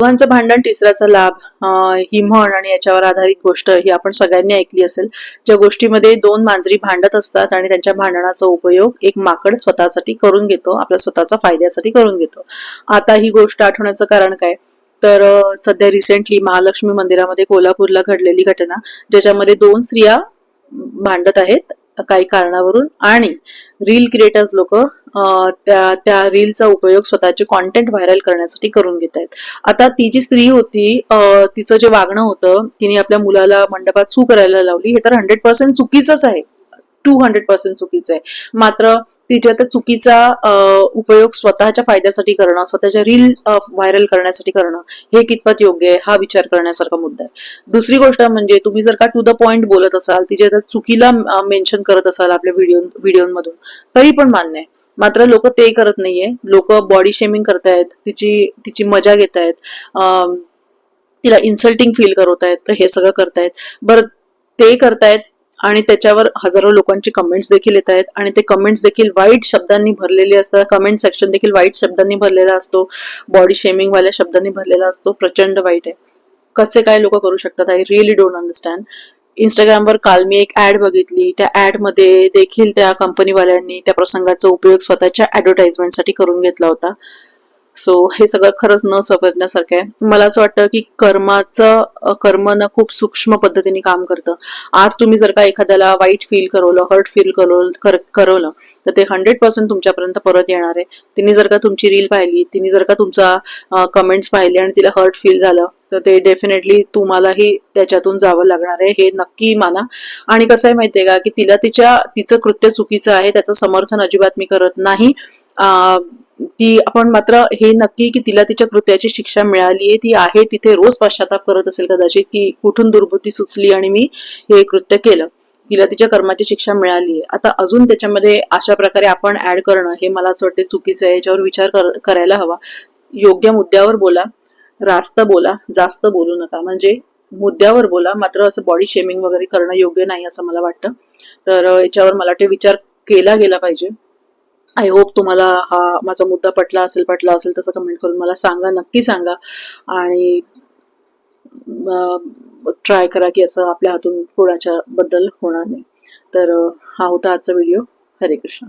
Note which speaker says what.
Speaker 1: दोघांचं भांडण तिसऱ्याचा लाभ, ही म्हण आणि याच्यावर आधारित गोष्ट ही आपण सगळ्यांनी ऐकली असेल. ज्या गोष्टीमध्ये दोन मांजरी भांडत असतात आणि त्यांच्या भांडणाचा उपयोग एक माकड स्वतःसाठी करून घेतो, आपल्या स्वतःचा फायद्यासाठी करून घेतो. आता ही गोष्ट आठवण्याचं कारण काय, तर सध्या रिसेंटली महालक्ष्मी मंदिरामध्ये कोल्हापूरला घडलेली घटना, ज्याच्यामध्ये दोन स्त्रिया भांडत आहेत काही कारणावरून आणि रील क्रिएटर्स लोक त्या रीलचा उपयोग स्वतःचे कॉन्टेंट व्हायरल करण्यासाठी करून घेत आहेत. आता ती जी स्त्री होती, तिचं जे वागणं होतं, तिने आपल्या मुलाला मंडपात सू करायला लावली, हे तर 100% चुकीचंच आहे, 200% चुकीचं आहे. मात्र तिच्या त्या चुकीचा उपयोग स्वतःच्या फायद्यासाठी करणं, स्वतःच्या रील व्हायरल करण्यासाठी करणं, हे कितपत योग्य आहे हा विचार करण्यासारखा मुद्दा आहे. दुसरी गोष्ट म्हणजे तुम्ही जर का टू द पॉइंट बोलत असाल, तिच्या त्या चुकीला मेन्शन करत असाल आपल्या व्हिडिओमधून, तरी पण मान्य आहे. मात्र लोक ते करत नाहीये, लोक बॉडी शेमिंग करतायत, तिची मजा घेत आहेत, तिला इन्सल्टिंग फील करवतायत, तर हे सगळं करतायत. बरं, ते करतायत आणि त्याच्यावर हजारो लोकांची कमेंट्स देखील येत आहेत आणि ते कमेंट्स देखील वाईट शब्दांनी भरलेले असतात, कमेंट सेक्शन देखील वाईट शब्दांनी भरलेला असतो, बॉडी शेमिंग वाल्या शब्दांनी भरलेला असतो. प्रचंड वाईट आहे. कसे काय लोक करू शकतात, आय रिअली डोंट अंडरस्टँड. इंस्टाग्रामवर काल मी एक ऍड बघितली, त्या ऍड मध्ये देखील त्या कंपनीवाल्यांनी त्या प्रसंगाचा उपयोग स्वतःच्या ऍडव्हर्टाइजमेंटसाठी करून घेतला होता. सो हे सगळं खरंच न समजण्यासारखं आहे. मला असं वाटतं की कर्म ना खूप सूक्ष्म पद्धतीने काम करतं. आज तुम्ही जर का एखाद्याला वाईट फील करवलं, हर्ट फील करवलं, तर ते 100% तुमच्यापर्यंत परत येणार आहे. तिने जर का तुमची रील पाहिली, तिने जर का तुमचा कमेंट्स पाहिले आणि तिला हर्ट फील झालं, तर ते डेफिनेटली तुम्हालाही त्याच्यातून जावं लागणार आहे, हे नक्की माना. आणि कसं आहे माहितीये का, की तिचं कृत्य चुकीचं आहे, त्याचं समर्थन अजिबात मी करत नाही. ती आपण मात्र हे नक्की की तिला तिच्या कृत्याची शिक्षा मिळालीये, ती आहे तिथे रोज पश्चाताप करत असेल कदाचित, की कुठून दुर्बुद्धी सुचली आणि मी हे कृत्य केलं. तिला तिच्या कर्माची शिक्षा मिळालीये. आता अजून त्याच्यामध्ये अशा प्रकारे आपण ऍड करणं, हे मला असं वाटतं चुकीचं आहे. याच्यावर विचार करायला हवा. योग्य मुद्द्यावर बोला, रास्त बोला, जास्त बोलू नका. म्हणजे मुद्द्यावर बोला, मात्र असं बॉडी शेमिंग वगैरे करणं योग्य नाही असं मला वाटतं. तर याच्यावर मला वाटतं विचार केला गेला पाहिजे. आय होप तुम्हाला हा माझा मुद्दा पटला असेल तसं कमेंट करून मला सांगा, नक्की सांगा. आणि ट्राय करा की असं आपल्या हातून कोणाच्या बद्दल होणार नाही. तर हा होता आजचा व्हिडिओ. हरे कृष्ण.